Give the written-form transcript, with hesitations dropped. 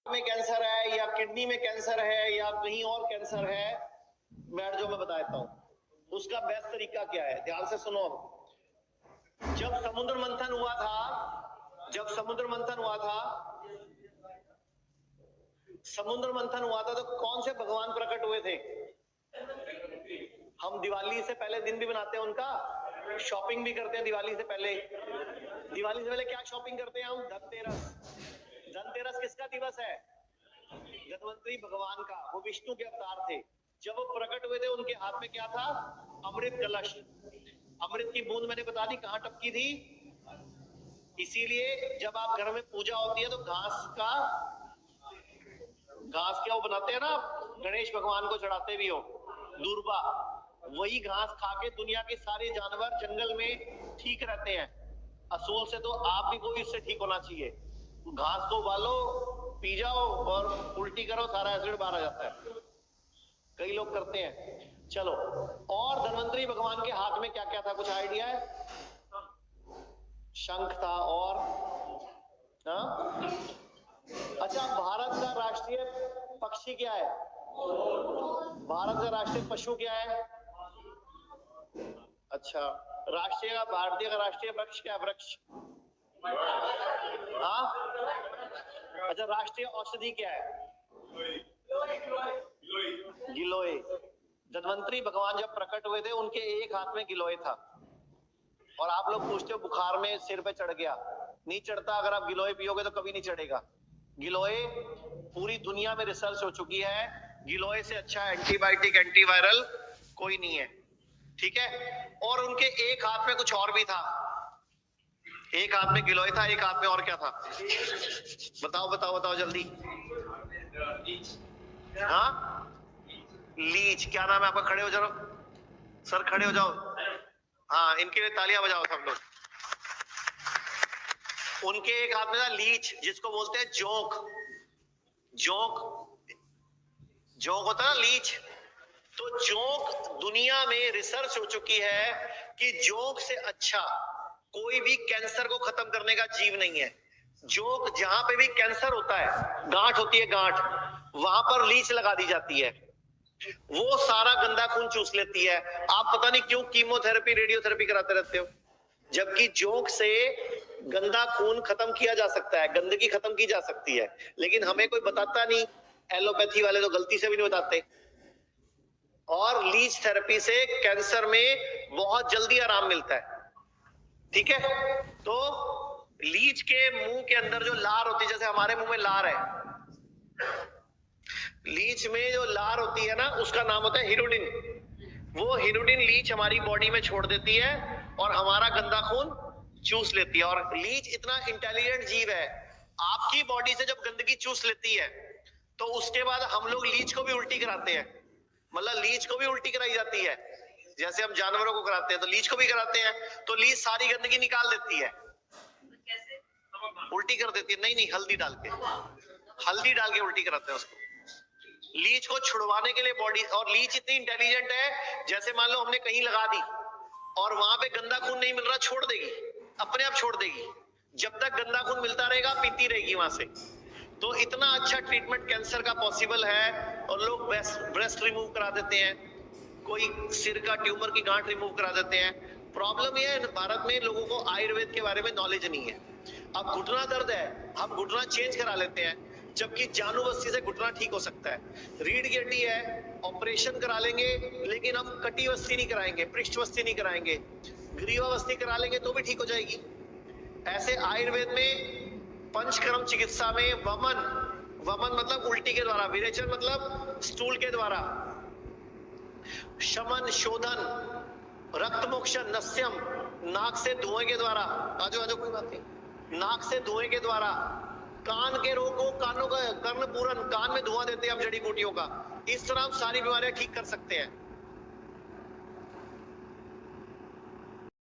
में कैंसर है या किडनी में कैंसर है या कहीं और कैंसर है, बैठ जो मैं बताता हूं उसका बेस्ट तरीका क्या है। ध्यान से सुनो। जब समुद्र मंथन हुआ था तो कौन से भगवान प्रकट हुए थे? हम दिवाली से पहले दिन भी बनाते हैं उनका, शॉपिंग भी करते हैं दिवाली से पहले। क्या शॉपिंग करते हैं हम? धनतेरस किसका दिवस है? धन्वंतरी भगवान का। वो विष्णु के अवतार थे। जब वो प्रकट हुए थे उनके हाथ में क्या था? अमृत कलश। अमृत की बूंद मैंने बता दी कहां टपकी थी। इसीलिए जब आप घर में पूजा होती है तो घास क्या वो बनाते हैं ना, गणेश भगवान को चढ़ाते भी हो, दूर्वा। वही घास खा के दुनिया के सारे जानवर जंगल में ठीक रहते हैं। असूल से तो आप भी कोई इससे ठीक होना चाहिए। घास को उबालो, पी जाओ और उल्टी करो, सारा एसिड बाहर आ जाता है। कई लोग करते हैं। चलो, और धन्वंतरी भगवान के हाथ में क्या क्या था, कुछ आइडिया है? शंख था और अच्छा, भारत का राष्ट्रीय पक्षी क्या है? भारत का राष्ट्रीय पशु क्या है? अच्छा, भारतीय का राष्ट्रीय वृक्ष क्या है? वृक्ष। हाँ, अच्छा, राष्ट्रीय औषधि क्या है? गिलोय। धन्वंतरी भगवान जब प्रकट हुए थे उनके एक हाथ में गिलोय था। और आप लोग पूछते हो बुखार में सिर पे चढ़ गया, नहीं चढ़ता। अगर आप गिलोय पियोगे तो कभी नहीं चढ़ेगा। गिलोय पूरी दुनिया में रिसर्च हो चुकी है, गिलोय से अच्छा एंटीबायोटिक एंटीवायरल कोई नहीं है। ठीक है। और उनके एक हाथ में कुछ और भी था। एक हाथ में गिलोय था, एक हाथ में और क्या था? बताओ जल्दी। हाँ, लीच। क्या नाम है आपका? खड़े हो जाओ सर, खड़े हो जाओ। हाँ, इनके लिए तालियां बजाओ सब लोग। उनके एक हाथ में था लीच, जिसको बोलते हैं जोंक होता है ना, लीच। तो जोंक, दुनिया में रिसर्च हो चुकी है कि जोंक से अच्छा कोई भी कैंसर को खत्म करने का जीव नहीं है। जोंक, जहां पे भी कैंसर होता है, गांठ होती है, गांठ, वहां पर लीच लगा दी जाती है। वो सारा गंदा खून चूस लेती है। आप पता नहीं क्यों कीमोथेरेपी, रेडियोथेरेपी कराते रहते हो, जबकि जोंक से गंदा खून खत्म किया जा सकता है, गंदगी खत्म की जा सकती है। लेकिन हमें कोई बताता नहीं। एलोपैथी वाले तो गलती से भी नहीं बताते। और लीच थेरेपी से कैंसर में बहुत जल्दी आराम मिलता है। ठीक है। तो लीच के मुंह के अंदर जो लार होती है, जैसे हमारे मुंह में लार है, लीच में जो लार होती है ना, उसका नाम होता है हिरुडिन। वो हिरुडिन लीच हमारी बॉडी में छोड़ देती है और हमारा गंदा खून चूस लेती है। और लीच इतना इंटेलिजेंट जीव है, आपकी बॉडी से जब गंदगी चूस लेती है तो उसके बाद हम लोग लीच को भी उल्टी कराते हैं। मतलब लीच को भी उल्टी कराई जाती है, जैसे हम जानवरों को कराते हैं तो लीच को भी कराते हैं। तो लीच सारी गंदगी निकाल देती है। उल्टी कर देती है। नहीं, हल्दी डाल के उल्टी कराते हैं उसको। लीच को छुड़वाने के लिए बॉडी, और लीच इतनी इंटेलिजेंट है, जैसे मान लो हमने कहीं लगा दी और वहां पे गंदा खून नहीं मिल रहा, छोड़ देगी, अपने आप छोड़ देगी। जब तक गंदा खून मिलता रहेगा पीती रहेगी वहां से। तो इतना अच्छा ट्रीटमेंट कैंसर का पॉसिबल है। और लोग ब्रेस्ट रिमूव करा देते हैं, कोई सिर का ट्यूमर की गांठ रिमूव करा देते हैं। प्रॉब्लम यह है, भारत में लोगों को आयुर्वेद के बारे में नॉलेज नहीं है। अब घुटना दर्द है, हम घुटना चेंज करा लेते हैं, जबकि जानुबस्ती से घुटना ठीक हो सकता है। रीढ़ की हड्डी है, ऑपरेशन करा लेंगे, लेकिन हम कटिवस्ती नहीं कराएंगे, पृष्ठवस्ती नहीं कराएंगे, ग्रीवावस्ती करा लेंगे तो भी ठीक हो जाएगी। ऐसे आयुर्वेद में पंचकर्म चिकित्सा में वमन मतलब उल्टी के द्वारा, विरेचन मतलब स्टूल के द्वारा, शमन, शोधन, रक्त मोक्षण, नस्यम, नाक से धुएं के द्वारा, आजो कोई बात नहीं, नाक से धुएं के द्वारा, कान के रोग को, कानों का कर्ण पूरन, कान में धुआं देते हैं हम जड़ी बूटियों का, इस तरह हम सारी बीमारियां ठीक कर सकते हैं।